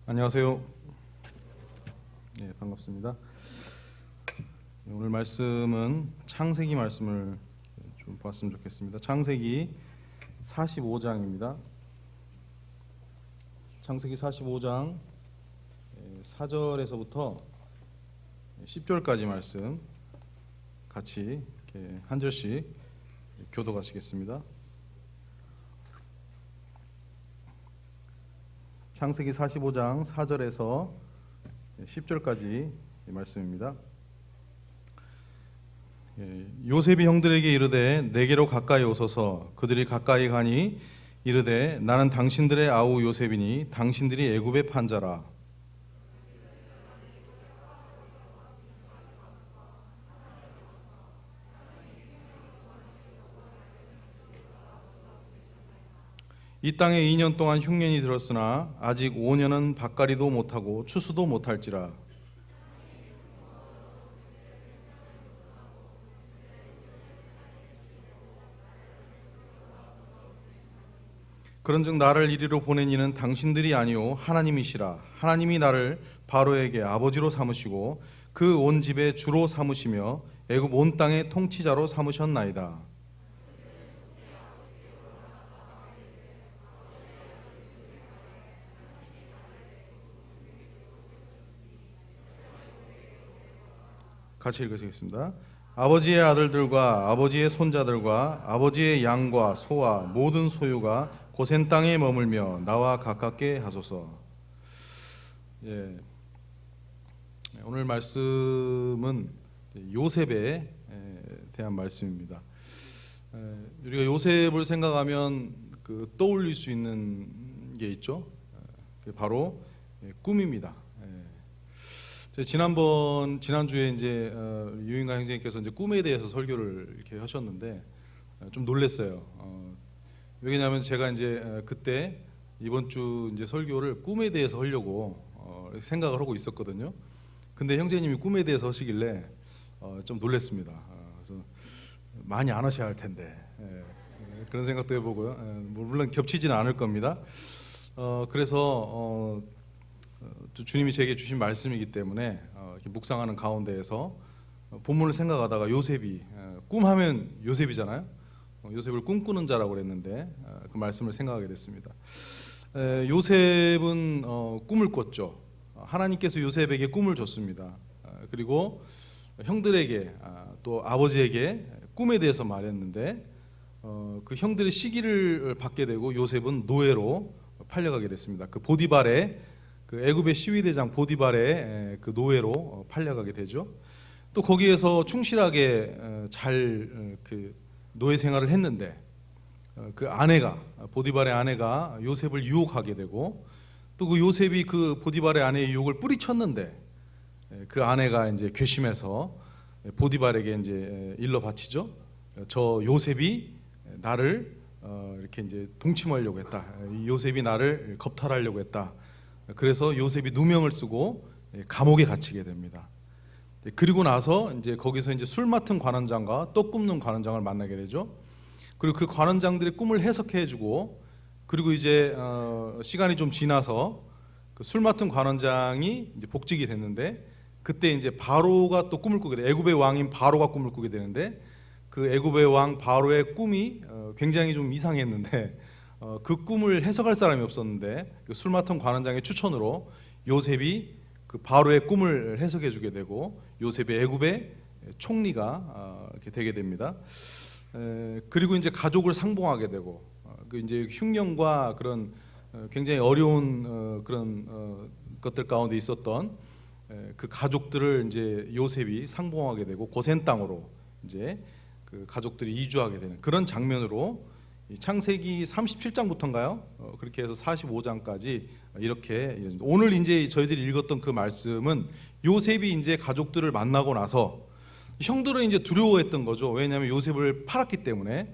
안녕하세요. 네, 반갑습니다. 오늘 말씀은 창세기 말씀을 좀 보았으면 좋겠습니다. 창세기 45장입니다. 창세기 45장 4절에서부터 10절까지 말씀 같이 이렇게 한 절씩 교도하시겠습니다. 창세기 45장 4절에서 10절까지 말씀입니다. 요셉이 형들에게 이르되 내게로 가까이 오소서. 그들이 가까이 가니 이르되 나는 당신들의 아우 요셉이니 당신들이 애굽의 판자라. 이 땅에 2년 동안 흉년이 들었으나 아직 5년은 밭갈이도 못하고 추수도 못할지라. 그런즉 나를 이리로 보낸 이는 당신들이 아니요 하나님이시라. 하나님이 나를 바로에게 아버지로 삼으시고 그 온 집의 주로 삼으시며 애굽 온 땅의 통치자로 삼으셨나이다. 같이 읽으시겠습니다. 아버지의 아들들과 아버지의 손자들과 아버지의 양과 소와 모든 소유가 고센 땅에 머물며 나와 가깝게 하소서. 오늘 말씀은 요셉에 대한 말씀입니다. 우리가 요셉을 생각하면 떠올릴 수 있는 게 있죠. 바로 꿈입니다. 지난주에 이제 유인가 형제님께서 이제 꿈에 대해서 설교를 이렇게 하셨는데 좀 놀랐어요. 왜냐하면 제가 이제 그때 이번 주 이제 설교를 꿈에 대해서 하려고 생각을 하고 있었거든요. 근데 형제님이 꿈에 대해서 하시길래 좀 놀랐습니다. 그래서 많이 안 하셔야 할 텐데 그런 생각도 해보고요. 물론 겹치지는 않을 겁니다. 그래서 주님이 제게 주신 말씀이기 때문에 이렇게 묵상하는 가운데에서 본문을 생각하다가 요셉이 꿈하면 요셉이잖아요. 요셉을 꿈꾸는 자라고 그랬는데 그 말씀을 생각하게 됐습니다. 요셉은 꿈을 꿨죠. 하나님께서 요셉에게 꿈을 줬습니다. 그리고 형들에게 또 아버지에게 꿈에 대해서 말했는데 그 형들의 시기를 받게 되고 요셉은 노예로 팔려가게 됐습니다. 그 보디발의 그 애굽의 시위대장 보디발의 그 노예로 팔려가게 되죠. 또 거기에서 충실하게 잘 그 노예 생활을 했는데 그 아내가 보디발의 아내가 요셉을 유혹하게 되고 또 그 요셉이 그 보디발의 아내의 유혹을 뿌리쳤는데 그 아내가 이제 괘씸해서 보디발에게 이제 일러 바치죠. 저 요셉이 나를 이렇게 이제 동침하려고 했다. 요셉이 나를 겁탈하려고 했다. 그래서 요셉이 누명을 쓰고 감옥에 갇히게 됩니다. 그리고 나서 이제 거기서 이제 술 맡은 관원장과 떡 굽는 관원장을 만나게 되죠. 그리고 그 관원장들의 꿈을 해석해주고 그리고 이제 시간이 좀 지나서 그 술 맡은 관원장이 이제 복직이 됐는데 그때 이제 바로가 또 꿈을 꾸게 돼. 애굽의 왕인 바로가 꿈을 꾸게 되는데 그 애굽의 왕 바로의 꿈이 굉장히 좀 이상했는데 그 꿈을 해석할 사람이 없었는데 그 술 맡은 관원장의 추천으로 요셉이 그 바로의 꿈을 해석해주게 되고 요셉이 애굽의 총리가 이렇게 되게 됩니다. 그리고 이제 가족을 상봉하게 되고 그 이제 흉년과 그런 굉장히 어려운 그런 것들 가운데 있었던 그 가족들을 이제 요셉이 상봉하게 되고 고센 땅으로 이제 그 가족들이 이주하게 되는 그런 장면으로 창세기 37장부터인가요? 그렇게 해서 45장까지 이렇게 오늘 이제 저희들이 읽었던 그 말씀은 요셉이 이제 가족들을 만나고 나서 형들은 이제 두려워했던 거죠. 왜냐하면 요셉을 팔았기 때문에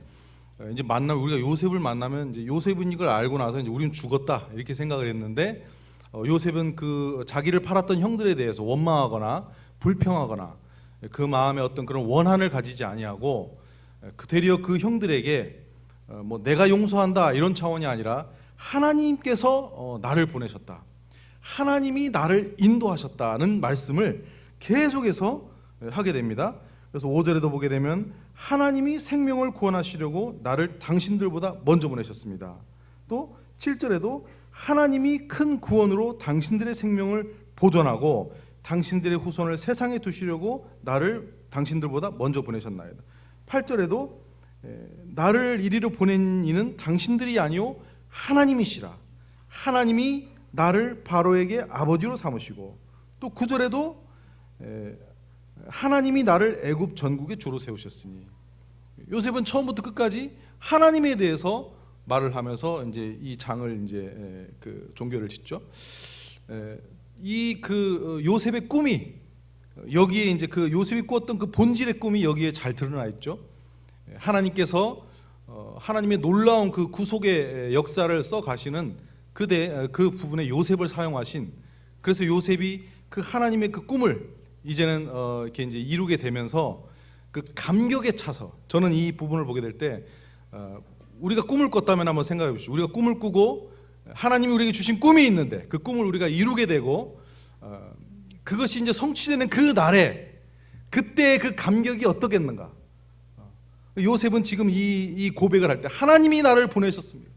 이제 우리가 요셉을 만나면 이제 요셉은 이걸 알고 나서 이제 우리는 죽었다 이렇게 생각을 했는데 요셉은 그 자기를 팔았던 형들에 대해서 원망하거나 불평하거나 그 마음에 어떤 그런 원한을 가지지 아니하고 되려 그 형들에게 뭐 내가 용서한다 이런 차원이 아니라 하나님께서 나를 보내셨다. 하나님이 나를 인도하셨다는 말씀을 계속해서 하게 됩니다. 그래서 5절에도 보게 되면 하나님이 생명을 구원하시려고 나를 당신들보다 먼저 보내셨습니다. 또 7절에도 하나님이 큰 구원으로 당신들의 생명을 보존하고 당신들의 후손을 세상에 두시려고 나를 당신들보다 먼저 보내셨나이다. 8절에도 나를 이리로 보낸 이는 당신들이 아니요 하나님이시라. 하나님이 나를 바로에게 아버지로 삼으시고, 또 9절에도 하나님이 나를 애굽 전국에 주로 세우셨으니. 요셉은 처음부터 끝까지 하나님에 대해서 말을 하면서 이제 이 장을 이제 그 종교를 짓죠. 이 그 요셉의 꿈이 여기에 이제 그 요셉이 꾸었던 그 본질의 꿈이 여기에 잘 드러나 있죠. 하나님께서 하나님의 놀라운 그 구속의 역사를 써 가시는 그 부분에 요셉을 사용하신, 그래서 요셉이 그 하나님의 그 꿈을 이제는 이렇게 이제 이루게 되면서 그 감격에 차서, 저는 이 부분을 보게 될 때 우리가 꿈을 꿨다면 한번 생각해 보십시오. 우리가 꿈을 꾸고 하나님이 우리에게 주신 꿈이 있는데 그 꿈을 우리가 이루게 되고 그것이 이제 성취되는 그 날에 그때의 그 감격이 어떻겠는가. 요셉은 지금 이 고백을 할 때 하나님이 나를 보내셨습니다.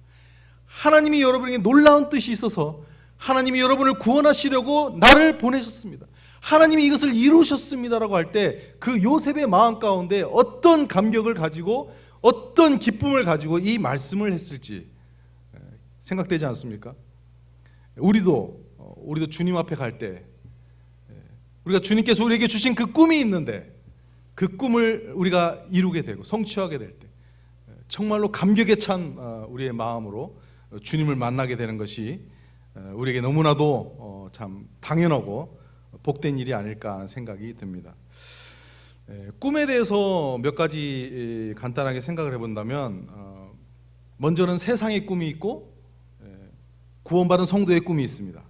하나님이 여러분에게 놀라운 뜻이 있어서 하나님이 여러분을 구원하시려고 나를 보내셨습니다. 하나님이 이것을 이루셨습니다라고 할 때 그 요셉의 마음 가운데 어떤 감격을 가지고 어떤 기쁨을 가지고 이 말씀을 했을지 생각되지 않습니까? 우리도 주님 앞에 갈 때 우리가 주님께서 우리에게 주신 그 꿈이 있는데 그 꿈을 우리가 이루게 되고 성취하게 될 때 정말로 감격에 찬 우리의 마음으로 주님을 만나게 되는 것이 우리에게 너무나도 참 당연하고 복된 일이 아닐까 하는 생각이 듭니다. 꿈에 대해서 몇 가지 간단하게 생각을 해본다면, 먼저는 세상의 꿈이 있고 구원받은 성도의 꿈이 있습니다.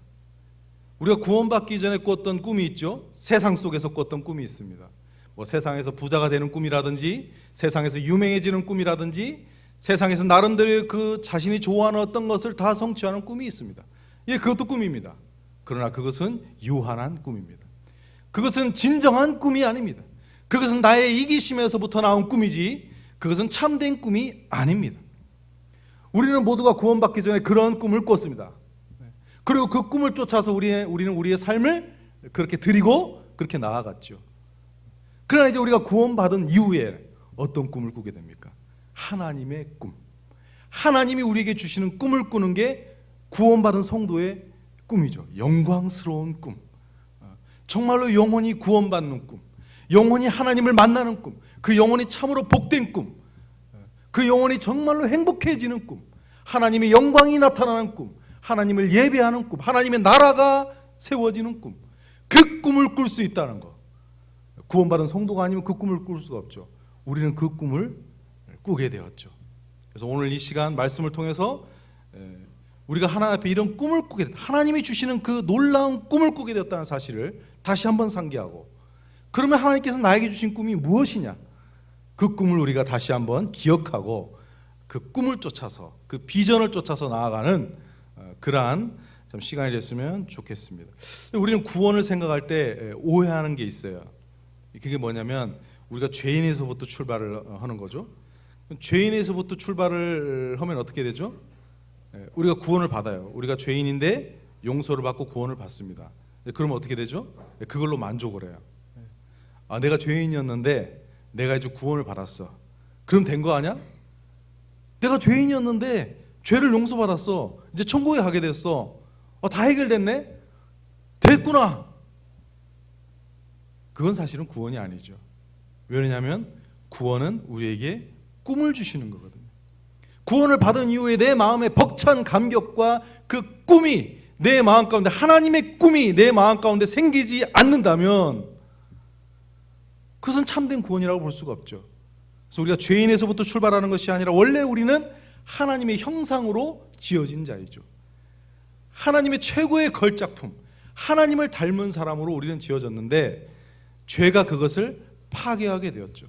우리가 구원받기 전에 꿨던 꿈이 있죠. 세상 속에서 꿨던 꿈이 있습니다. 뭐 세상에서 부자가 되는 꿈이라든지, 세상에서 유명해지는 꿈이라든지, 세상에서 나름대로 그 자신이 좋아하는 어떤 것을 다 성취하는 꿈이 있습니다. 예, 그것도 꿈입니다. 그러나 그것은 유한한 꿈입니다. 그것은 진정한 꿈이 아닙니다. 그것은 나의 이기심에서부터 나온 꿈이지 그것은 참된 꿈이 아닙니다. 우리는 모두가 구원받기 전에 그런 꿈을 꿨습니다. 그리고 그 꿈을 쫓아서 우리는 우리의 삶을 그렇게 드리고 그렇게 나아갔죠. 그러나 이제 우리가 구원받은 이후에 어떤 꿈을 꾸게 됩니까? 하나님의 꿈. 하나님이 우리에게 주시는 꿈을 꾸는 게 구원받은 성도의 꿈이죠. 영광스러운 꿈. 정말로 영혼이 구원받는 꿈. 영혼이 하나님을 만나는 꿈. 그 영혼이 참으로 복된 꿈. 그 영혼이 정말로 행복해지는 꿈. 하나님의 영광이 나타나는 꿈. 하나님을 예배하는 꿈. 하나님의 나라가 세워지는 꿈. 그 꿈을 꿀 수 있다는 것. 구원받은 성도가 아니면 그 꿈을 꿀 수가 없죠. 우리는 그 꿈을 꾸게 되었죠. 그래서 오늘 이 시간 말씀을 통해서 우리가 하나님 앞에 이런 꿈을 꾸게 됐다. 하나님이 주시는 그 놀라운 꿈을 꾸게 되었다는 사실을 다시 한번 상기하고, 그러면 하나님께서 나에게 주신 꿈이 무엇이냐? 그 꿈을 우리가 다시 한번 기억하고 그 꿈을 쫓아서, 그 비전을 쫓아서 나아가는 그러한 좀 시간이 됐으면 좋겠습니다. 우리는 구원을 생각할 때 오해하는 게 있어요. 그게 뭐냐면 우리가 죄인에서부터 출발을 하는 거죠. 죄인에서부터 출발을 하면 어떻게 되죠? 우리가 구원을 받아요. 우리가 죄인인데 용서를 받고 구원을 받습니다. 그러면 어떻게 되죠? 그걸로 만족을 해요. 내가 죄인이었는데 내가 이제 구원을 받았어. 그럼 된 거 아니야? 내가 죄인이었는데 죄를 용서받았어. 이제 천국에 가게 됐어. 다 해결됐네? 됐구나. 그건 사실은 구원이 아니죠. 왜냐하면 구원은 우리에게 꿈을 주시는 거거든요. 구원을 받은 이후에 내 마음에 벅찬 감격과 그 꿈이 내 마음 가운데, 하나님의 꿈이 내 마음 가운데 생기지 않는다면 그것은 참된 구원이라고 볼 수가 없죠. 그래서 우리가 죄인에서부터 출발하는 것이 아니라 원래 우리는 하나님의 형상으로 지어진 자이죠. 하나님의 최고의 걸작품, 하나님을 닮은 사람으로 우리는 지어졌는데 죄가 그것을 파괴하게 되었죠.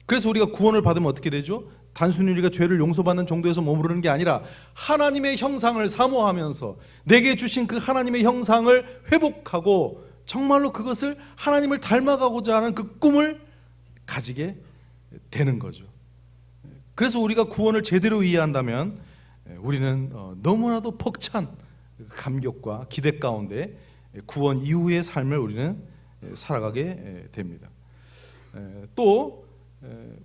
그래서 우리가 구원을 받으면 어떻게 되죠? 단순히 우리가 죄를 용서받는 정도에서 머무르는 게 아니라 하나님의 형상을 사모하면서 내게 주신 그 하나님의 형상을 회복하고 정말로 그것을 하나님을 닮아가고자 하는 그 꿈을 가지게 되는 거죠. 그래서 우리가 구원을 제대로 이해한다면 우리는 너무나도 벅찬 감격과 기대 가운데 구원 이후의 삶을 우리는 살아가게 됩니다. 또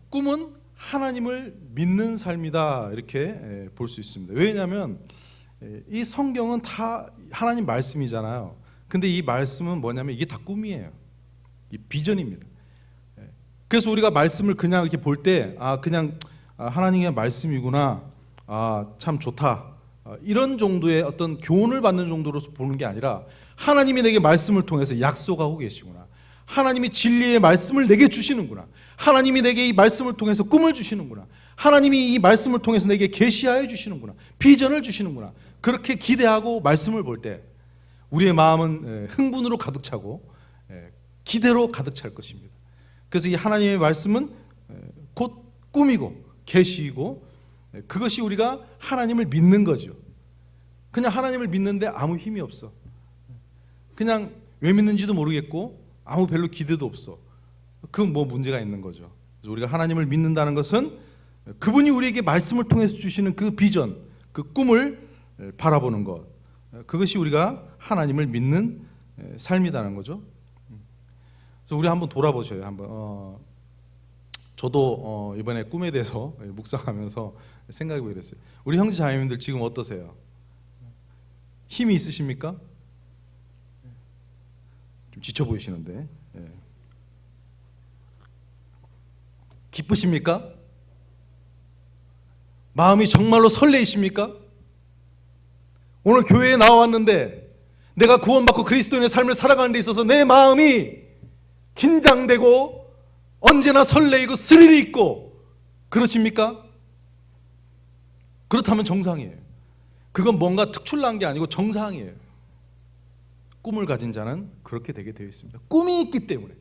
꿈은 하나님을 믿는 삶이다, 이렇게 볼 수 있습니다. 왜냐하면 이 성경은 다 하나님 말씀이잖아요. 근데 이 말씀은 뭐냐면 이게 다 꿈이에요. 이 비전입니다. 그래서 우리가 말씀을 그냥 이렇게 볼 때 그냥 하나님의 말씀이구나, 참 좋다, 이런 정도의 어떤 교훈을 받는 정도로 보는 게 아니라 하나님이 내게 말씀을 통해서 약속하고 계시구나, 하나님이 진리의 말씀을 내게 주시는구나, 하나님이 내게 이 말씀을 통해서 꿈을 주시는구나, 하나님이 이 말씀을 통해서 내게 계시하여 주시는구나, 비전을 주시는구나, 그렇게 기대하고 말씀을 볼 때 우리의 마음은 흥분으로 가득 차고 기대로 가득 찰 것입니다. 그래서 이 하나님의 말씀은 곧 꿈이고 계시이고, 그것이 우리가 하나님을 믿는 거죠. 그냥 하나님을 믿는데 아무 힘이 없어. 그냥 왜 믿는지도 모르겠고 아무 별로 기대도 없어. 그건 뭐 문제가 있는 거죠. 그래서 우리가 하나님을 믿는다는 것은 그분이 우리에게 말씀을 통해서 주시는 그 비전, 그 꿈을 바라보는 것, 그것이 우리가 하나님을 믿는 삶이라는 거죠. 그래서 우리 한번 돌아보셔요. 한번 저도 이번에 꿈에 대해서 묵상하면서 생각해 보게 됐어요. 우리 형제 자매님들 지금 어떠세요? 힘이 있으십니까? 좀 지쳐 보이시는데. 기쁘십니까? 마음이 정말로 설레이십니까? 오늘 교회에 나왔는데 내가 구원받고 그리스도인의 삶을 살아가는 데 있어서 내 마음이 긴장되고 언제나 설레이고 스릴이 있고 그러십니까? 그렇다면 정상이에요. 그건 뭔가 특출난 게 아니고 정상이에요. 꿈을 가진 자는 그렇게 되게 되어 있습니다. 꿈이 있기 때문에.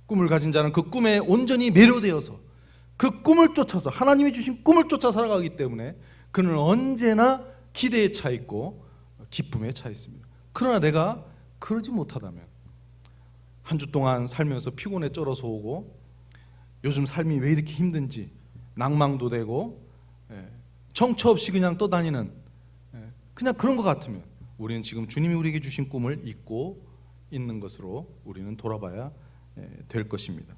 꿈을 가진 자는 그 꿈에 온전히 매료되어서 그 꿈을 쫓아서, 하나님이 주신 꿈을 쫓아 살아가기 때문에 그는 언제나 기대에 차 있고 기쁨에 차 있습니다. 그러나 내가 그러지 못하다면, 한 주 동안 살면서 피곤에 쩔어서 오고 요즘 삶이 왜 이렇게 힘든지 낭망도 되고 정처 없이 그냥 떠다니는 그냥 그런 것 같으면 우리는 지금 주님이 우리에게 주신 꿈을 잊고 있는 것으로 우리는 돌아봐야 될 것입니다.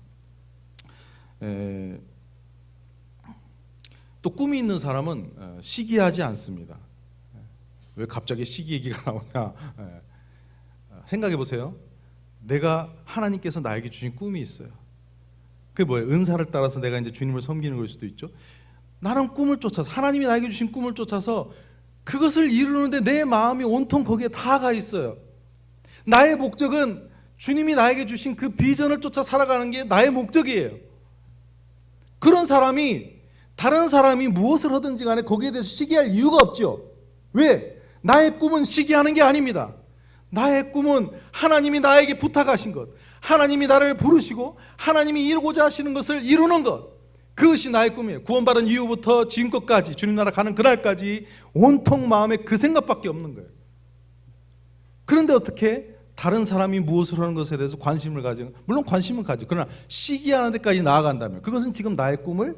또 꿈이 있는 사람은 시기하지 않습니다. 왜 갑자기 시기 얘기가 나오냐? 생각해 보세요. 내가 하나님께서 나에게 주신 꿈이 있어요. 그게 뭐예요? 은사를 따라서 내가 이제 주님을 섬기는 걸 수도 있죠. 나는 꿈을 쫓아서, 하나님이 나에게 주신 꿈을 쫓아서 그것을 이루는데 내 마음이 온통 거기에 다 가 있어요. 나의 목적은 주님이 나에게 주신 그 비전을 쫓아 살아가는 게 나의 목적이에요. 그런 사람이 다른 사람이 무엇을 하든지 간에 거기에 대해서 시기할 이유가 없죠. 왜? 나의 꿈은 시기하는 게 아닙니다. 나의 꿈은 하나님이 나에게 부탁하신 것, 하나님이 나를 부르시고 하나님이 이루고자 하시는 것을 이루는 것, 그것이 나의 꿈이에요. 구원받은 이후부터 지금껏까지, 주님 나라 가는 그날까지 온통 마음에 그 생각밖에 없는 거예요. 그런데 어떻게 다른 사람이 무엇을 하는 것에 대해서 관심을 가지고, 물론 관심은 가지고, 그러나 시기하는 데까지 나아간다면 그것은 지금 나의 꿈을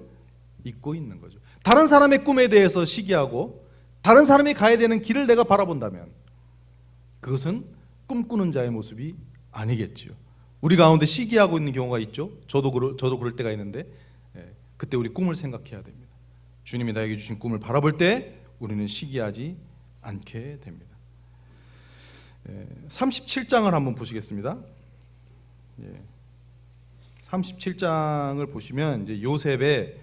잊고 있는 거죠. 다른 사람의 꿈에 대해서 시기하고 다른 사람이 가야 되는 길을 내가 바라본다면 그것은 꿈꾸는 자의 모습이 아니겠지요. 우리 가운데 시기하고 있는 경우가 있죠. 저도 그럴 때가 있는데 그때 우리 꿈을 생각해야 됩니다. 주님이 나에게 주신 꿈을 바라볼 때 우리는 시기하지 않게 됩니다. 37장을 한번 보시겠습니다. 37장을 보시면 이제 요셉의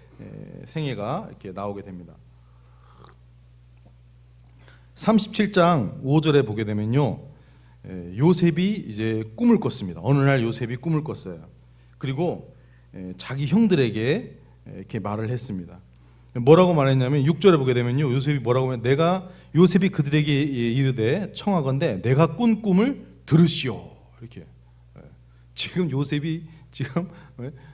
생애가 이렇게 나오게 됩니다. 37장 5절에 보게 되면요, 요셉이 이제 꿈을 꿨습니다. 어느 날 요셉이 꿈을 꿨어요. 그리고 자기 형들에게 이렇게 말을 했습니다. 뭐라고 말했냐면 6절에 보게 되면요, 요셉이 뭐라고 하면, 내가 요셉이 그들에게 이르되 청하건대 내가 꾼 꿈을 들으시오. 이렇게. 지금 요셉이 지금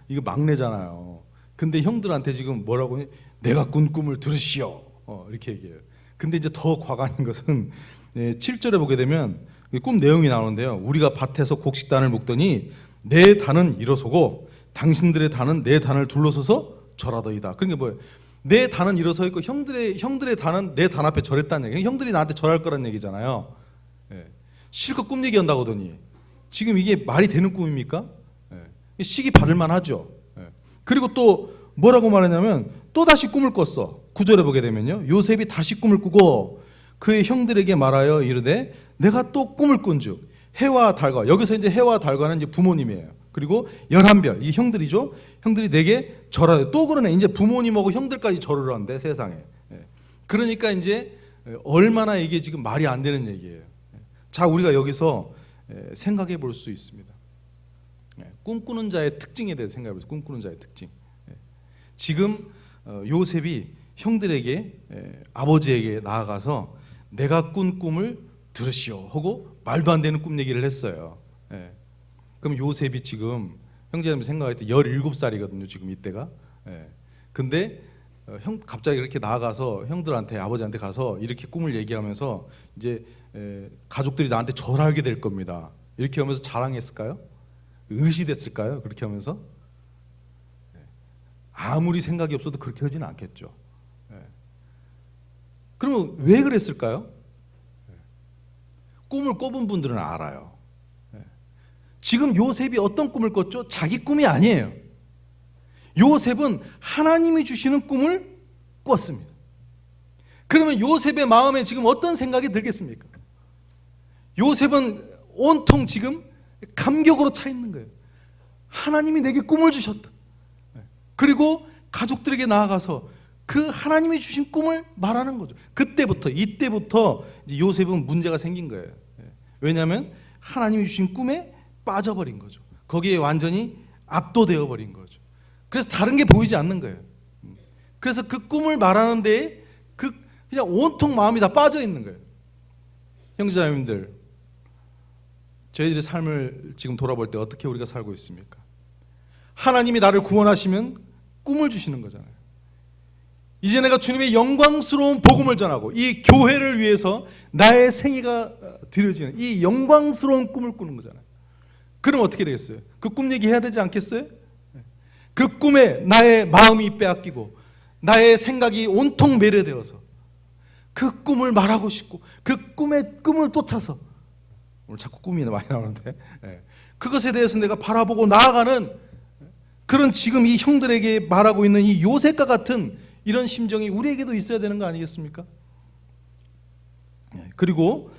이거 막내잖아요. 근데 형들한테 지금 뭐라고 해? 내가 꾼 꿈을 들으시오. 이렇게 얘기해요. 근데 이제 더 과감한 것은 7절에 보게 되면 꿈 내용이 나오는데요. 우리가 밭에서 곡식단을 묶더니 내 단은 일어서고 당신들의 단은 내 단을 둘러서서 절하더이다. 그러니까 뭐예요? 내 단은 일어서 있고 형들의 단은 내 단 앞에 절했다는 얘기예요. 형들이 나한테 절할 거란 얘기잖아요. 실컷 꿈 얘기한다고 하더니 지금 이게 말이 되는 꿈입니까? 시기 받을만 하죠. 그리고 또 뭐라고 말하냐면 또 다시 꿈을 꿨어. 9절에 보게 되면요, 요셉이 다시 꿈을 꾸고 그의 형들에게 말하여 이르되 내가 또 꿈을 꾼즉 해와 달과, 여기서 이제 해와 달과는 이제 부모님이에요. 그리고 11별, 이 형들이죠. 형들이 내게 절하되, 또 그러네. 이제 부모님하고 형들까지 절을 한대, 세상에. 그러니까 이제 얼마나 이게 지금 말이 안 되는 얘기예요. 자, 우리가 여기서 생각해 볼 수 있습니다. 꿈꾸는 자의 특징에 대해서 생각해 보세요. 꿈꾸는 자의 특징. 지금 요셉이 형들에게, 아버지에게 나아가서 내가 꾼 꿈을 들으시오 하고 말도 안 되는 꿈 얘기를 했어요. 그럼 요셉이 지금 형제자매 생각할 때 17살이거든요. 지금 이때가. 근데 갑자기 이렇게 나아가서 형들한테, 아버지한테 가서 이렇게 꿈을 얘기하면서 이제 가족들이 나한테 절하게 될 겁니다. 이렇게 하면서 자랑했을까요? 의시됐을까요? 그렇게 하면서? 아무리 생각이 없어도 그렇게 하지는 않겠죠. 그러면 왜 그랬을까요? 꿈을 꿔본 분들은 알아요. 지금 요셉이 어떤 꿈을 꿨죠? 자기 꿈이 아니에요. 요셉은 하나님이 주시는 꿈을 꿨습니다. 그러면 요셉의 마음에 지금 어떤 생각이 들겠습니까? 요셉은 온통 지금 감격으로 차 있는 거예요. 하나님이 내게 꿈을 주셨다. 그리고 가족들에게 나아가서 그 하나님이 주신 꿈을 말하는 거죠. 이때부터 요셉은 문제가 생긴 거예요. 왜냐하면 하나님이 주신 꿈에 빠져버린 거죠. 거기에 완전히 압도되어 버린 거죠. 그래서 다른 게 보이지 않는 거예요. 그래서 그 꿈을 말하는 데에 그냥 온통 마음이 다 빠져 있는 거예요. 형제자매님들, 저희들의 삶을 지금 돌아볼 때 어떻게 우리가 살고 있습니까? 하나님이 나를 구원하시면 꿈을 주시는 거잖아요. 이제 내가 주님의 영광스러운 복음을 전하고 이 교회를 위해서 나의 생애가 드려지는 이 영광스러운 꿈을 꾸는 거잖아요. 그럼 어떻게 되겠어요? 그 꿈 얘기해야 되지 않겠어요? 그 꿈에 나의 마음이 빼앗기고 나의 생각이 온통 매료되어서 그 꿈을 말하고 싶고 그 꿈을 쫓아서, 오늘 자꾸 꿈이 많이 나오는데, 그것에 대해서 내가 바라보고 나아가는 그런 지금 이 형들에게 말하고 있는 이 요셉과 같은 이런 심정이 우리에게도 있어야 되는 거 아니겠습니까? 그리고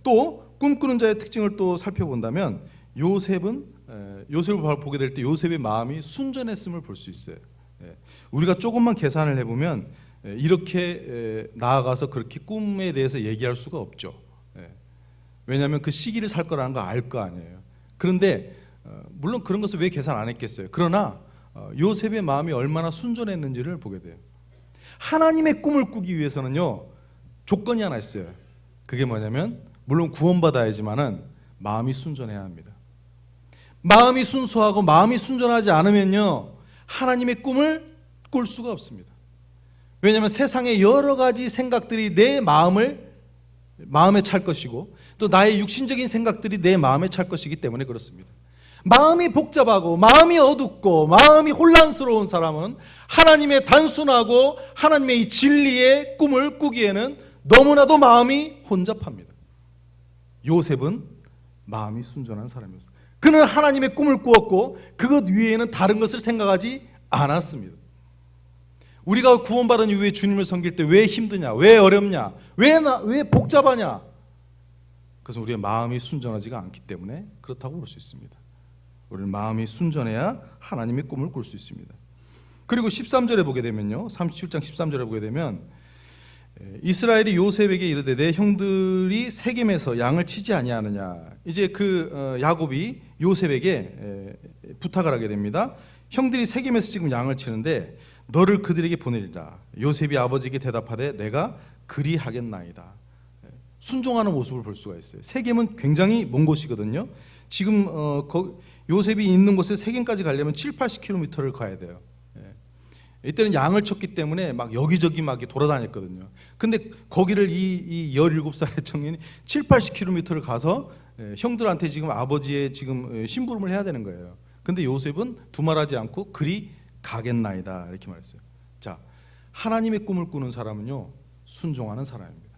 또 꿈꾸는 자의 특징을 또 살펴본다면 요셉을 보게 될 때 요셉의 마음이 순전했음을 볼 수 있어요. 우리가 조금만 계산을 해보면 이렇게 나아가서 그렇게 꿈에 대해서 얘기할 수가 없죠. 왜냐하면 그 시기를 살 거라는 거 알 거 아니에요. 그런데 물론 그런 것을 왜 계산 안 했겠어요. 그러나 요셉의 마음이 얼마나 순전했는지를 보게 돼요. 하나님의 꿈을 꾸기 위해서는요, 조건이 하나 있어요. 그게 뭐냐면, 물론 구원받아야지만은 마음이 순전해야 합니다. 마음이 순수하고 마음이 순전하지 않으면요, 하나님의 꿈을 꿀 수가 없습니다. 왜냐하면 세상의 여러 가지 생각들이 내 마음에 찰 것이고 또 나의 육신적인 생각들이 내 마음에 찰 것이기 때문에 그렇습니다. 마음이 복잡하고 마음이 어둡고 마음이 혼란스러운 사람은 하나님의 단순하고 하나님의 이 진리의 꿈을 꾸기에는 너무나도 마음이 혼잡합니다. 요셉은 마음이 순전한 사람이었어요. 그는 하나님의 꿈을 꾸었고 그것 위에는 다른 것을 생각하지 않았습니다. 우리가 구원받은 이후에 주님을 섬길 때 왜 힘드냐, 왜 어렵냐, 왜 복잡하냐? 그것은 우리의 마음이 순전하지가 않기 때문에 그렇다고 볼 수 있습니다. 우리는 마음이 순전해야 하나님의 꿈을 꿀 수 있습니다. 그리고 13절에 보게 되면요, 37장 13절에 보게 되면 이스라엘이 요셉에게 이르되 내 형들이 세겜에서 양을 치지 아니하느냐. 이제 야곱이 요셉에게 부탁을 하게 됩니다. 형들이 세겜에서 지금 양을 치는데 너를 그들에게 보내리라. 요셉이 아버지에게 대답하되 내가 그리하겠나이다. 순종하는 모습을 볼 수가 있어요. 세겜은 굉장히 먼 곳이거든요. 지금 요셉이 있는 곳에 세겜까지 가려면 7, 80km를 가야 돼요. 이때는 양을 쳤기 때문에 막 여기저기 막 돌아다녔거든요. 근데 거기를 이 17살의 청년이 7, 80km를 가서 형들한테 지금 아버지의 지금 심부름을 해야 되는 거예요. 근데 요셉은 두말하지 않고 그리 가겠나이다 이렇게 말했어요. 자, 하나님의 꿈을 꾸는 사람은요, 순종하는 사람입니다.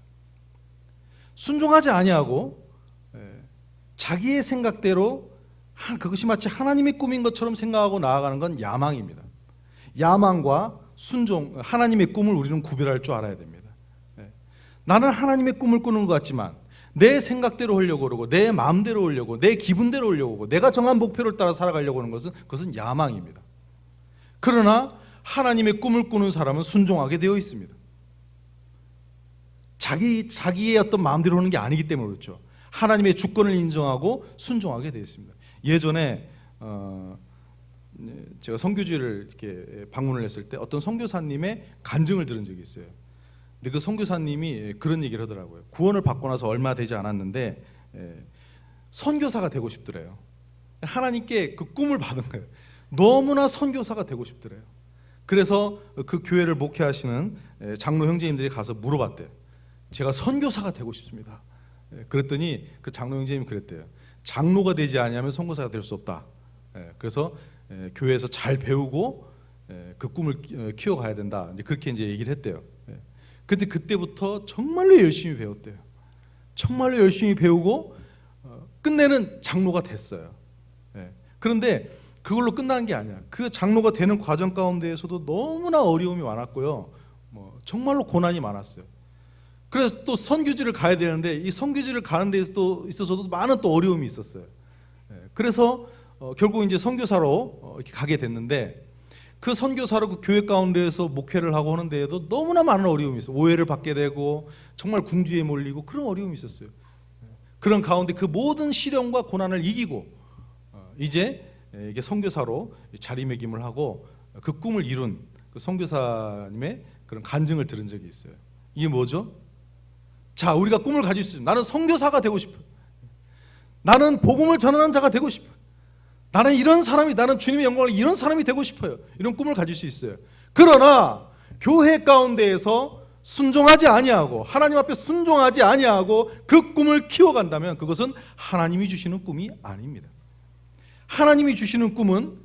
순종하지 아니하고 자기의 생각대로 그것이 마치 하나님의 꿈인 것처럼 생각하고 나아가는 건 야망입니다. 야망과 순종, 하나님의 꿈을 우리는 구별할 줄 알아야 됩니다. 나는 하나님의 꿈을 꾸는 것 같지만 내 생각대로 하려고 그러고 내 마음대로 하려고 내 기분대로 하려고 하고 내가 정한 목표를 따라 살아가려고 하는 것은 그것은 야망입니다. 그러나 하나님의 꿈을 꾸는 사람은 순종하게 되어 있습니다. 자기의 어떤 마음대로 하는 게 아니기 때문에 그렇죠. 하나님의 주권을 인정하고 순종하게 되어 있습니다. 예전에 제가 선교지를 이렇게 방문을 했을 때 어떤 선교사님의 간증을 들은 적이 있어요. 근데 그 선교사님이 그런 얘기를 하더라고요. 구원을 받고 나서 얼마 되지 않았는데 선교사가 되고 싶더래요. 하나님께 그 꿈을 받은 거예요. 너무나 선교사가 되고 싶더래요. 그래서 그 교회를 목회하시는 장로 형제님들이 가서 물어봤대요. 제가 선교사가 되고 싶습니다. 그랬더니 그 장로 형제님이 그랬대요. 장로가 되지 않으면 선교사가 될 수 없다. 그래서 교회에서 잘 배우고 그 꿈을 키워가야 된다. 그렇게 이제 얘기를 했대요. 근데 그때부터 정말로 열심히 배웠대요. 정말로 열심히 배우고 끝내는 장로가 됐어요. 그런데 그걸로 끝나는 게 아니야. 그 장로가 되는 과정 가운데에서도 너무나 어려움이 많았고요. 정말로 고난이 많았어요. 그래서 또 선교지를 가야 되는데 이 선교지를 가는 데 있어서도 많은 또 어려움이 있었어요. 그래서 결국 이제 선교사로 이렇게 가게 됐는데 그 선교사로 그 교회 가운데에서 목회를 하고 하는 데에도 너무나 많은 어려움이 있어요. 오해를 받게 되고 정말 궁지에 몰리고 그런 어려움이 있었어요. 그런 가운데 그 모든 시련과 고난을 이기고 이제 이게 선교사로 자리매김을 하고 그 꿈을 이룬 그 선교사님의 그런 간증을 들은 적이 있어요. 이게 뭐죠? 자, 우리가 꿈을 가질 수 있어요. 나는 선교사가 되고 싶어요. 나는 복음을 전하는 자가 되고 싶어요. 나는 이런 사람이, 나는 주님의 영광을 이런 사람이 되고 싶어요. 이런 꿈을 가질 수 있어요. 그러나 교회 가운데에서 순종하지 아니하고 하나님 앞에 순종하지 아니하고 그 꿈을 키워간다면 그것은 하나님이 주시는 꿈이 아닙니다. 하나님이 주시는 꿈은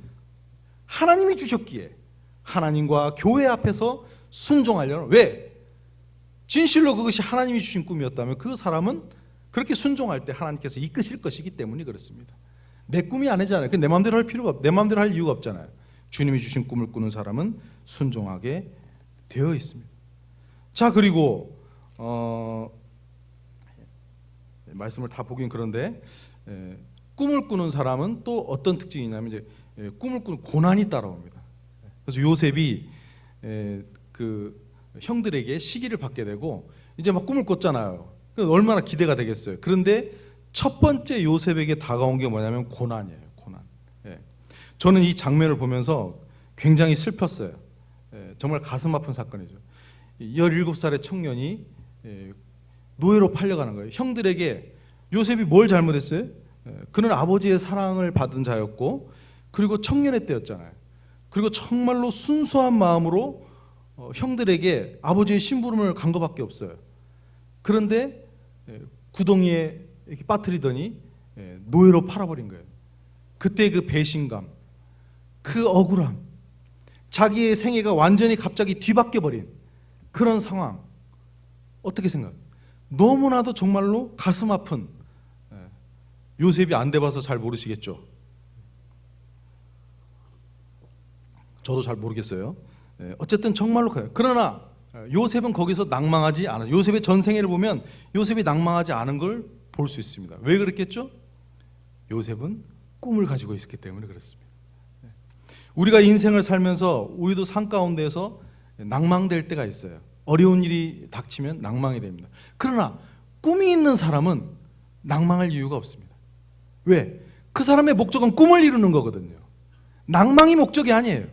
하나님이 주셨기에 하나님과 교회 앞에서 순종하려는, 왜? 진실로 그것이 하나님이 주신 꿈이었다면 그 사람은 그렇게 순종할 때 하나님께서 이끄실 것이기 때문에 그렇습니다. 내 꿈이 아니잖아요. 내 마음대로 할 필요가 내 마음대로 할 이유가 없잖아요. 주님이 주신 꿈을 꾸는 사람은 순종하게 되어 있습니다. 자, 그리고 말씀을 다 보긴 그런데 꿈을 꾸는 사람은 또 어떤 특징이 있냐면 이제 꿈을 꾸는 고난이 따라옵니다. 그래서 요셉이 그 형들에게 시기를 받게 되고 이제 막 꿈을 꿨잖아요. 얼마나 기대가 되겠어요. 그런데 첫 번째 요셉에게 다가온 게 뭐냐면 고난이에요. 고난. 저는 이 장면을 보면서 굉장히 슬펐어요. 정말 가슴 아픈 사건이죠. 17살의 청년이 노예로 팔려가는 거예요. 형들에게 요셉이 뭘 잘못했어요? 그는 아버지의 사랑을 받은 자였고 그리고 청년의 때였잖아요. 그리고 정말로 순수한 마음으로 형들에게 아버지의 심부름을 간 것밖에 없어요. 그런데 구덩이에 이렇게 빠뜨리더니 노예로 팔아버린 거예요. 그때 그 배신감, 그 억울함, 자기의 생애가 완전히 갑자기 뒤바뀌어버린 그런 상황, 어떻게 생각해요? 너무나도 정말로 가슴 아픈, 요셉이 안 돼봐서 잘 모르시겠죠. 저도 잘 모르겠어요. 어쨌든 정말로 커요. 그러나 요셉은 거기서 낭망하지 않아요. 요셉의 전생애를 보면 요셉이 낭망하지 않은 걸 볼 수 있습니다. 왜 그랬겠죠? 요셉은 꿈을 가지고 있었기 때문에 그렇습니다. 우리가 인생을 살면서 우리도 삶 가운데서 낭망될 때가 있어요. 어려운 일이 닥치면 낭망이 됩니다. 그러나 꿈이 있는 사람은 낭망할 이유가 없습니다. 왜? 그 사람의 목적은 꿈을 이루는 거거든요. 낭망이 목적이 아니에요.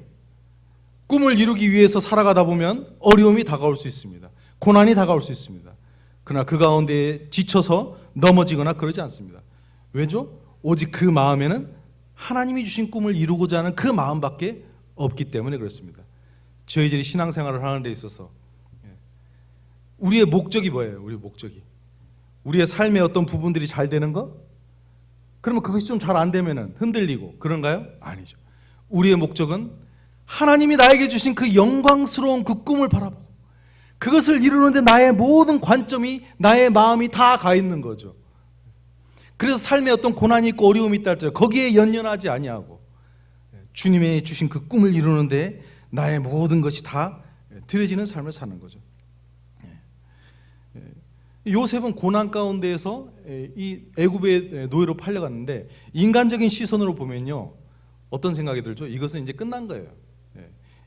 꿈을 이루기 위해서 살아가다 보면 어려움이 다가올 수 있습니다. 고난이 다가올 수 있습니다. 그러나 그 가운데 지쳐서 넘어지거나 그러지 않습니다. 왜죠? 오직 그 마음에는 하나님이 주신 꿈을 이루고자 하는 그 마음밖에 없기 때문에 그렇습니다. 저희들이 신앙생활을 하는 데 있어서 우리의 목적이 뭐예요? 우리의 목적이 우리의 삶의 어떤 부분들이 잘 되는 거? 그러면 그것이 좀 잘 안 되면 흔들리고 그런가요? 아니죠. 우리의 목적은 하나님이 나에게 주신 그 영광스러운 그 꿈을 바라보고 그것을 이루는데 나의 모든 관점이, 나의 마음이 다 가 있는 거죠. 그래서 삶에 어떤 고난이 있고 어려움이 있다 할지라도 거기에 연연하지 아니하고 주님의 주신 그 꿈을 이루는데 나의 모든 것이 다 들여지는 삶을 사는 거죠. 요셉은 고난 가운데에서 이 애굽의 노예로 팔려갔는데 인간적인 시선으로 보면요, 어떤 생각이 들죠? 이것은 이제 끝난 거예요.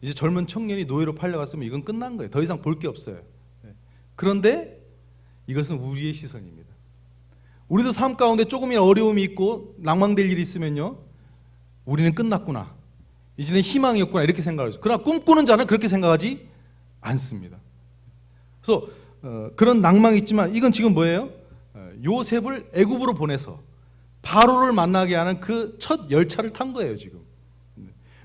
이제 젊은 청년이 노예로 팔려갔으면 이건 끝난 거예요. 더 이상 볼 게 없어요. 그런데 이것은 우리의 시선입니다. 우리도 삶 가운데 조금이나 어려움이 있고 낭망될 일이 있으면요, 우리는 끝났구나, 이제는 희망이 없구나 이렇게 생각하죠. 그러나 꿈꾸는 자는 그렇게 생각하지 않습니다. 그래서 그런 낭망이 있지만 이건 지금 뭐예요? 요셉을 애굽으로 보내서 바로를 만나게 하는 그 첫 열차를 탄 거예요. 지금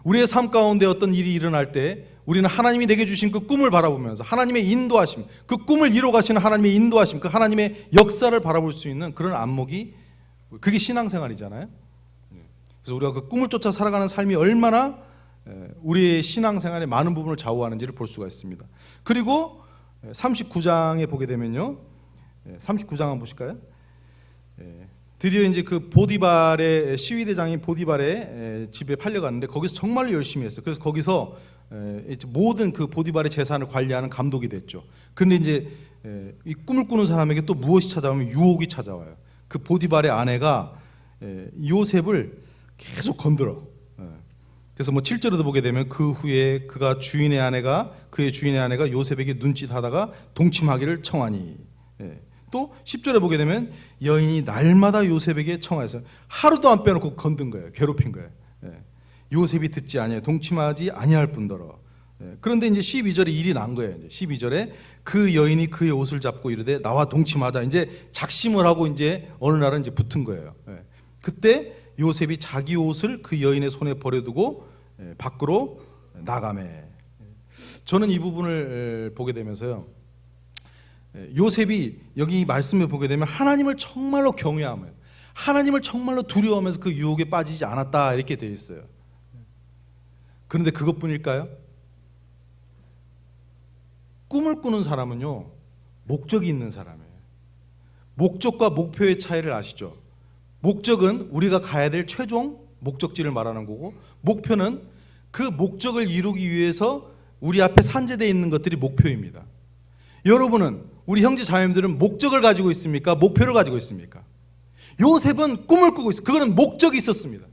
우리의 삶 가운데 어떤 일이 일어날 때 우리는 하나님이 내게 주신 그 꿈을 바라보면서 하나님의 인도하심, 그 꿈을 이뤄 가시는 하나님의 인도하심, 그 하나님의 역사를 바라볼 수 있는 그런 안목이, 그게 신앙생활이잖아요. 그래서 우리가 그 꿈을 쫓아 살아가는 삶이 얼마나 우리의 신앙생활의 많은 부분을 좌우하는지를 볼 수가 있습니다. 그리고 39장에 보게 되면요, 39장 한번 보실까요? 드디어 이제 그 보디발의 시위대장인 보디발의 집에 팔려갔는데 거기서 정말로 열심히 했어요. 그래서 거기서 모든 그 보디발의 재산을 관리하는 감독이 됐죠. 그런데 이제 이 꿈을 꾸는 사람에게 또 무엇이 찾아오면 유혹이 찾아와요. 그 보디발의 아내가 요셉을 계속 건드려. 그래서 뭐 7절에도 보게 되면 그 후에 그의 주인의 아내가 요셉에게 눈짓하다가 동침하기를 청하니, 또 10절에 보게 되면 여인이 날마다 요셉에게 청하여서 하루도 안 빼놓고 건든 거예요. 괴롭힌 거예요. 요셉이 듣지 아니하여 동침하지 아니할 뿐더러. 그런데 이제 12절에 일이 난 거예요. 이제 12절에 그 여인이 그의 옷을 잡고 이르되 나와 동침하자. 이제 작심을 하고 이제 어느 날은 이제 붙은 거예요. 그때 요셉이 자기 옷을 그 여인의 손에 버려두고 밖으로 나가매. 저는 이 부분을 보게 되면서요, 요셉이 여기 말씀을 보게 되면 하나님을 정말로 경외하며 하나님을 정말로 두려워하면서 그 유혹에 빠지지 않았다 이렇게 되어 있어요. 그런데 그것뿐일까요? 꿈을 꾸는 사람은요, 목적이 있는 사람이에요. 목적과 목표의 차이를 아시죠? 목적은 우리가 가야 될 최종 목적지를 말하는 거고, 목표는 그 목적을 이루기 위해서 우리 앞에 산재되어 있는 것들이 목표입니다. 여러분은, 우리 형제 자매님들은 목적을 가지고 있습니까? 목표를 가지고 있습니까? 요셉은 꿈을 꾸고 있어요. 그거는 목적이 있었습니다.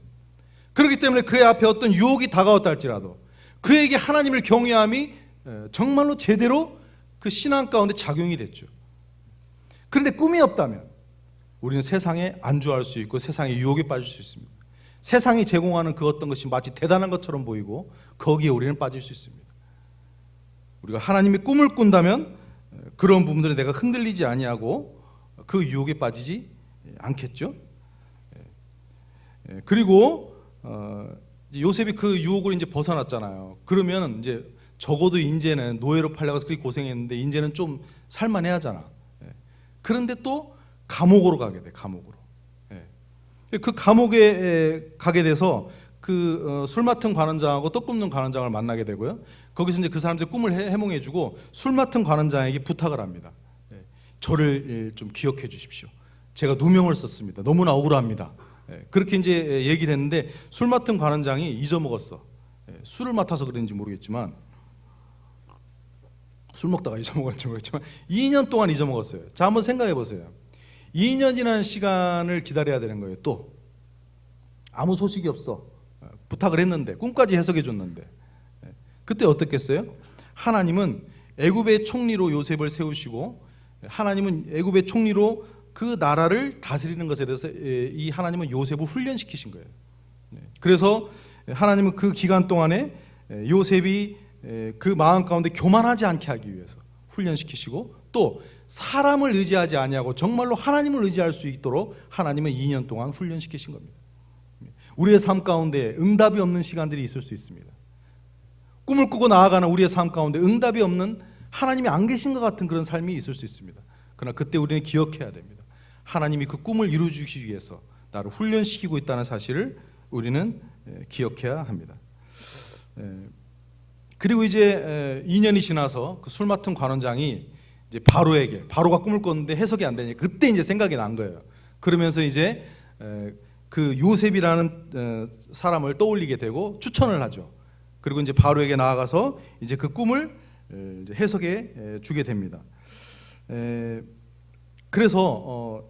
그렇기 때문에 그의 앞에 어떤 유혹이 다가왔다 할지라도 그에게 하나님을 경외함이 정말로 제대로 그 신앙 가운데 작용이 됐죠. 그런데 꿈이 없다면 우리는 세상에 안주할 수 있고 세상의 유혹에 빠질 수 있습니다. 세상이 제공하는 그 어떤 것이 마치 대단한 것처럼 보이고 거기에 우리는 빠질 수 있습니다. 우리가 하나님의 꿈을 꾼다면 그런 부분들에 내가 흔들리지 아니하고 그 유혹에 빠지지 않겠죠. 그리고 요셉이 그 유혹을 이제 벗어났잖아요. 그러면 이제 적어도 이제는 노예로 팔려가서 그렇게 고생했는데 이제는 좀 살만해 하잖아. 그런데 또 감옥으로 가게 돼. 감옥으로. 그 감옥에 가게 돼서 그 술 맡은 관원장하고 떡 굽는 관원장을 만나게 되고요. 거기서 이제 그 사람들의 꿈을 해몽해주고 술 맡은 관원장에게 부탁을 합니다. 저를 좀 기억해 주십시오. 제가 누명을 썼습니다. 너무나 억울합니다. 그렇게 이제 얘기를 했는데 술 맡은 관원장이 잊어먹었어. 술을 맡아서 그런지 모르겠지만, 술 먹다가 잊어먹었는지 모르겠지만 2년 동안 잊어먹었어요. 자, 한번 생각해 보세요. 2년이라는 시간을 기다려야 되는 거예요. 또 아무 소식이 없어. 부탁을 했는데, 꿈까지 해석해 줬는데 그때 어떻겠어요? 하나님은 애굽의 총리로 요셉을 세우시고 하나님은 애굽의 총리로 그 나라를 다스리는 것에 대해서 이 하나님은 요셉을 훈련시키신 거예요. 그래서 하나님은 그 기간 동안에 요셉이 그 마음 가운데 교만하지 않게 하기 위해서 훈련시키시고, 또 사람을 의지하지 아니하고 정말로 하나님을 의지할 수 있도록 하나님은 2년 동안 훈련시키신 겁니다. 우리의 삶 가운데 응답이 없는 시간들이 있을 수 있습니다. 꿈을 꾸고 나아가는 우리의 삶 가운데 응답이 없는, 하나님이 안 계신 것 같은 그런 삶이 있을 수 있습니다. 그러나 그때 우리는 기억해야 됩니다. 하나님이 그 꿈을 이루어주시기 위해서 나를 훈련시키고 있다는 사실을 우리는 기억해야 합니다. 그리고 이제 2년이 지나서 그 술 맡은 관원장이 이제 바로가 꿈을 꿨는데 해석이 안 되니까 그때 이제 생각이 난 거예요. 그러면서 이제 그 요셉이라는 사람을 떠올리게 되고 추천을 하죠. 그리고 이제 바로에게 나아가서 이제 그 꿈을 이제 해석해 주게 됩니다. 그래서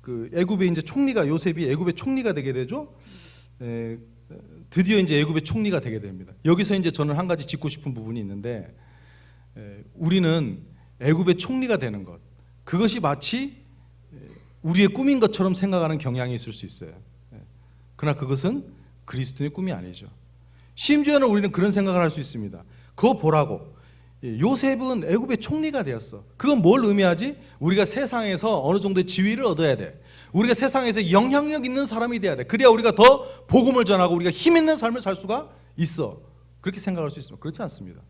그 애굽의 이제 총리가, 요셉이 애굽의 총리가 되게 되죠. 드디어 이제 애굽의 총리가 되게 됩니다. 여기서 이제 저는 한 가지 짚고 싶은 부분이 있는데, 우리는 애굽의 총리가 되는 것, 그것이 마치 우리의 꿈인 것처럼 생각하는 경향이 있을 수 있어요. 그러나 그것은 그리스도의 꿈이 아니죠. 심지어는 우리는 그런 생각을 할 수 있습니다. 그거 보라고, 요셉은 애굽의 총리가 되었어. 그건 뭘 의미하지? 우리가 세상에서 어느 정도의 지위를 얻어야 돼. 우리가 세상에서 영향력 있는 사람이 돼야 돼. 그래야 우리가 더 복음을 전하고 우리가 힘 있는 삶을 살 수가 있어. 그렇게 생각할 수 있습니다. 그렇지 않습니다.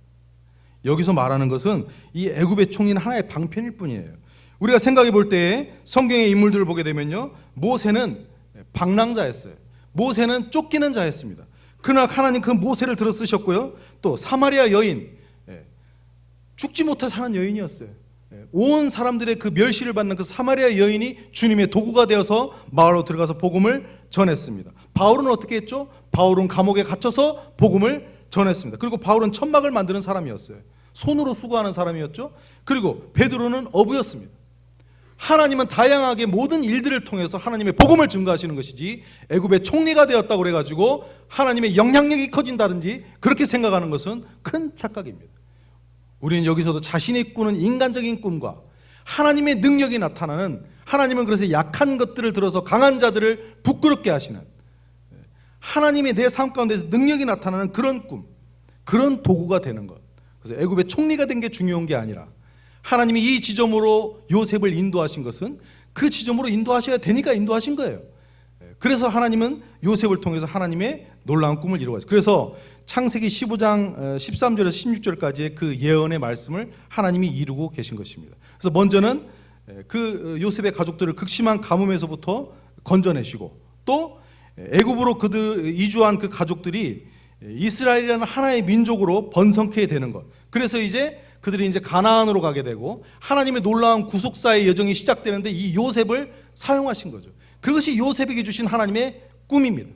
여기서 말하는 것은 이 애굽의 총리는 하나의 방편일 뿐이에요. 우리가 생각해 볼 때 성경의 인물들을 보게 되면요, 모세는 방랑자였어요. 모세는 쫓기는 자였습니다. 그러나 하나님 그 모세를 들어 쓰셨고요. 또 사마리아 여인, 죽지 못해 사는 여인이었어요. 온 사람들의 그 멸시를 받는 그 사마리아 여인이 주님의 도구가 되어서 마을로 들어가서 복음을 전했습니다. 바울은 어떻게 했죠? 바울은 감옥에 갇혀서 복음을 전했습니다. 그리고 바울은 천막을 만드는 사람이었어요. 손으로 수고하는 사람이었죠. 그리고 베드로는 어부였습니다. 하나님은 다양하게 모든 일들을 통해서 하나님의 복음을 증거하시는 것이지, 애굽의 총리가 되었다고 그래가지고 하나님의 영향력이 커진다든지 그렇게 생각하는 것은 큰 착각입니다. 우리는 여기서도 자신이 꾸는 인간적인 꿈과 하나님의 능력이 나타나는, 하나님은 그래서 약한 것들을 들어서 강한 자들을 부끄럽게 하시는, 하나님의 내 삶 가운데서 능력이 나타나는 그런 꿈, 그런 도구가 되는 것. 그래서 애굽의 총리가 된 게 중요한 게 아니라, 하나님이 이 지점으로 요셉을 인도하신 것은 그 지점으로 인도하셔야 되니까 인도하신 거예요. 그래서 하나님은 요셉을 통해서 하나님의 놀라운 꿈을 이루어가죠. 그래서 창세기 15장 13절에서 16절까지의 그 예언의 말씀을 하나님이 이루고 계신 것입니다. 그래서 먼저는 그 요셉의 가족들을 극심한 가뭄에서부터 건져내시고, 또 애굽으로 그들 이주한 그 가족들이 이스라엘이라는 하나의 민족으로 번성케 되는 것. 그래서 이제 그들이 이제 가나안으로 가게 되고 하나님의 놀라운 구속사의 여정이 시작되는데 이 요셉을 사용하신 거죠. 그것이 요셉에게 주신 하나님의 꿈입니다.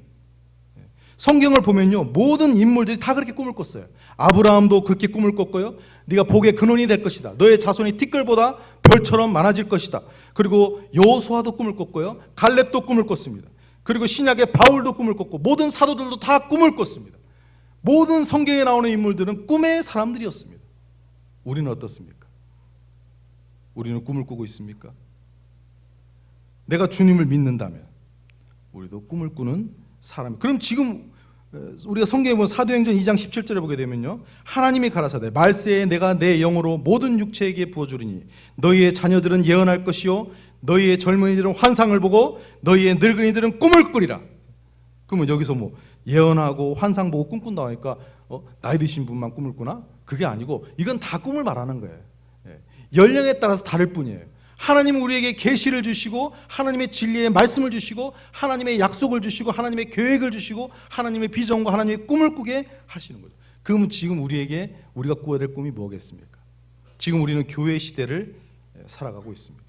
성경을 보면요, 모든 인물들이 다 그렇게 꿈을 꿨어요. 아브라함도 그렇게 꿈을 꿨고요. 네가 복의 근원이 될 것이다. 너의 자손이 티끌보다 별처럼 많아질 것이다. 그리고 여호수아도 꿈을 꿨고요. 갈렙도 꿈을 꿨습니다. 그리고 신약의 바울도 꿈을 꿨고 모든 사도들도 다 꿈을 꿨습니다. 모든 성경에 나오는 인물들은 꿈의 사람들이었습니다. 우리는 어떻습니까? 우리는 꿈을 꾸고 있습니까? 내가 주님을 믿는다면 우리도 꿈을 꾸는 사람. 그럼 지금 우리가 성경에 보면 사도행전 2장 17절에 보게 되면요, 하나님이 가라사대 말세에 내가 내 영으로 모든 육체에게 부어주리니 너희의 자녀들은 예언할 것이요 너희의 젊은이들은 환상을 보고 너희의 늙은이들은 꿈을 꾸리라. 그러면 여기서 뭐 예언하고 환상 보고 꿈 꾼다 하니까 나이 드신 분만 꿈을 꾸나? 그게 아니고 이건 다 꿈을 말하는 거예요. 연령에 따라서 다를 뿐이에요. 하나님은 우리에게 계시를 주시고 하나님의 진리의 말씀을 주시고 하나님의 약속을 주시고 하나님의 계획을 주시고 하나님의 비전과 하나님의 꿈을 꾸게 하시는 거죠. 그러면 지금 우리가 꾸어야 될 꿈이 뭐겠습니까? 지금 우리는 교회 시대를 살아가고 있습니다.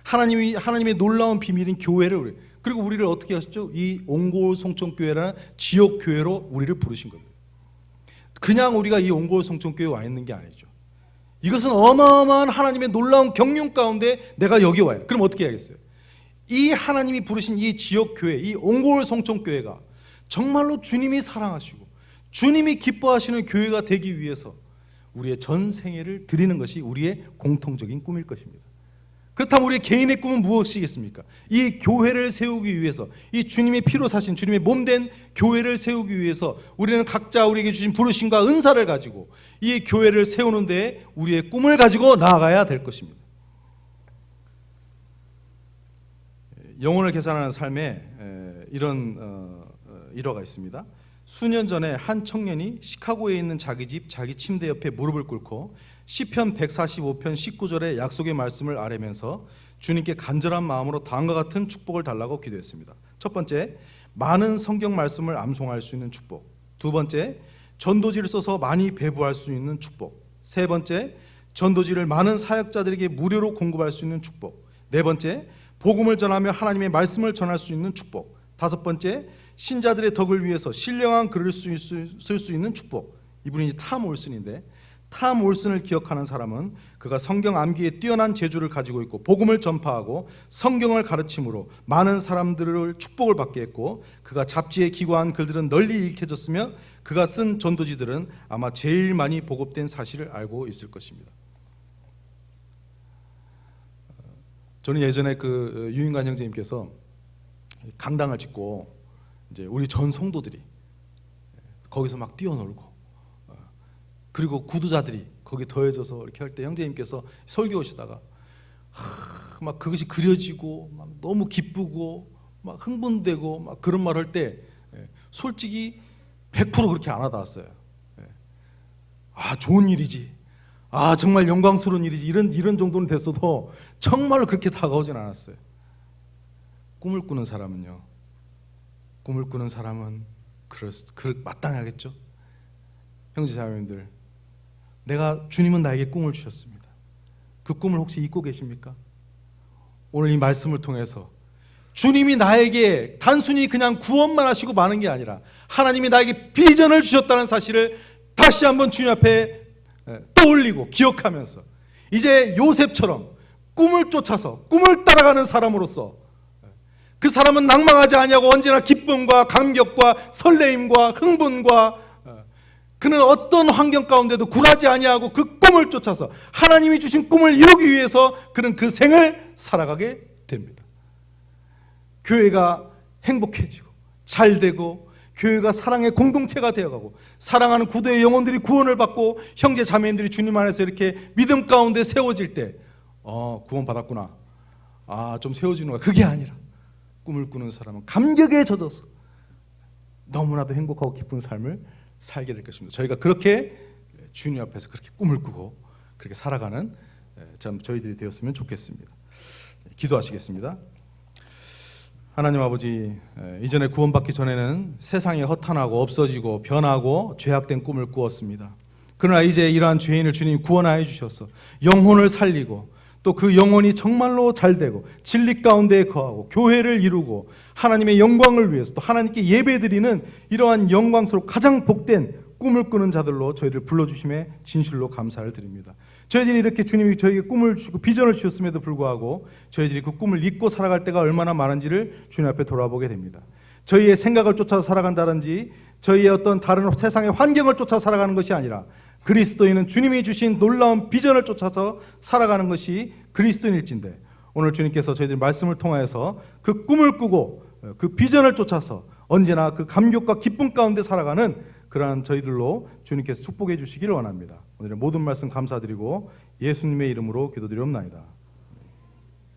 하나님의 놀라운 비밀인 교회를, 그리고 우리를 어떻게 하셨죠? 이 옹골 송천교회라는 지역 교회로 우리를 부르신 겁니다. 그냥 우리가 이 옹골 송천교회에 와 있는 게 아니죠. 이것은 어마어마한 하나님의 놀라운 경륜 가운데 내가 여기 와요. 그럼 어떻게 해야겠어요? 이 하나님이 부르신 이 지역교회, 이 옹골 송천교회가 정말로 주님이 사랑하시고 주님이 기뻐하시는 교회가 되기 위해서 우리의 전 생애를 드리는 것이 우리의 공통적인 꿈일 것입니다. 그렇다면 우리의 개인의 꿈은 무엇이겠습니까? 이 교회를 세우기 위해서, 이 주님의 피로 사신 주님의 몸된 교회를 세우기 위해서 우리는 각자 우리에게 주신 부르심과 은사를 가지고 이 교회를 세우는 데 우리의 꿈을 가지고 나아가야 될 것입니다. 영혼을 계산하는 삶에 이런 일화가 있습니다. 수년 전에 한 청년이 시카고에 있는 자기 집, 자기 침대 옆에 무릎을 꿇고 시편 145편 19절의 약속의 말씀을 아뢰면서 주님께 간절한 마음으로 다음과 같은 축복을 달라고 기도했습니다. 첫 번째, 많은 성경 말씀을 암송할 수 있는 축복. 두 번째, 전도지를 써서 많이 배부할 수 있는 축복. 세 번째, 전도지를 많은 사역자들에게 무료로 공급할 수 있는 축복. 네 번째, 복음을 전하며 하나님의 말씀을 전할 수 있는 축복. 다섯 번째, 신자들의 덕을 위해서 신령한 글을 쓸 수 있는 축복. 이분이 탐 올슨인데, 탐 올슨을 기억하는 사람은 그가 성경 암기에 뛰어난 재주를 가지고 있고 복음을 전파하고 성경을 가르침으로 많은 사람들을 축복을 받게 했고, 그가 잡지에 기고한 글들은 널리 읽혀졌으며 그가 쓴 전도지들은 아마 제일 많이 보급된 사실을 알고 있을 것입니다. 저는 예전에 그 유인관 형제님께서 강당을 짓고 이제 우리 전 성도들이 거기서 막 뛰어놀고, 그리고 구두자들이 거기 더해져서 이렇게 할 때 형제님께서 설교 오시다가 막 그것이 그려지고 막 너무 기쁘고 막 흥분되고 막 그런 말 할 때 솔직히 100% 그렇게 안 하다 왔어요. 아, 좋은 일이지, 아, 정말 영광스러운 일이지, 이런 정도는 됐어도 정말로 그렇게 다가오진 않았어요. 꿈을 꾸는 사람은요, 꿈을 꾸는 사람은 마땅하겠죠. 형제자매님들, 주님은 나에게 꿈을 주셨습니다. 그 꿈을 혹시 잊고 계십니까? 오늘 이 말씀을 통해서 주님이 나에게 단순히 그냥 구원만 하시고 마는 게 아니라 하나님이 나에게 비전을 주셨다는 사실을 다시 한번 주님 앞에 떠올리고 기억하면서 이제 요셉처럼 꿈을 쫓아서 꿈을 따라가는 사람으로서, 그 사람은 낭망하지 아니하고 언제나 기쁨과 감격과 설레임과 흥분과, 그는 어떤 환경 가운데도 굴하지 아니하고 그 꿈을 쫓아서 하나님이 주신 꿈을 이루기 위해서 그는 그 생을 살아가게 됩니다. 교회가 행복해지고 잘되고 교회가 사랑의 공동체가 되어가고 사랑하는 구도의 영혼들이 구원을 받고 형제 자매님들이 주님 안에서 이렇게 믿음 가운데 세워질 때 구원 받았구나, 좀 세워지는구나, 그게 아니라 꿈을 꾸는 사람은 감격에 젖어서 너무나도 행복하고 기쁜 삶을 살게 될 것입니다. 저희가 그렇게 주님 앞에서 그렇게 꿈을 꾸고 그렇게 살아가는 저희들이 되었으면 좋겠습니다. 기도하시겠습니다. 하나님 아버지, 이전에 구원받기 전에는 세상에 허탄하고 없어지고 변하고 죄악된 꿈을 꾸었습니다. 그러나 이제 이러한 죄인을 주님 구원하여 주셔서 영혼을 살리고 또 그 영혼이 정말로 잘되고 진리 가운데 거하고 교회를 이루고 하나님의 영광을 위해서 또 하나님께 예배드리는 이러한 영광스럽고 가장 복된 꿈을 꾸는 자들로 저희를 불러주심에 진실로 감사를 드립니다. 저희들이 이렇게 주님이 저에게 꿈을 주시고 비전을 주셨음에도 불구하고 저희들이 그 꿈을 잊고 살아갈 때가 얼마나 많은지를 주님 앞에 돌아보게 됩니다. 저희의 생각을 쫓아서 살아간다든지 저희의 어떤 다른 세상의 환경을 쫓아 살아가는 것이 아니라 그리스도인은 주님이 주신 놀라운 비전을 쫓아서 살아가는 것이 그리스도인일진데, 오늘 주님께서 저희들 말씀을 통하여서 그 꿈을 꾸고 그 비전을 쫓아서 언제나 그 감격과 기쁨 가운데 살아가는 그러한 저희들로 주님께서 축복해 주시기를 원합니다. 오늘의 모든 말씀 감사드리고 예수님의 이름으로 기도드리옵나이다.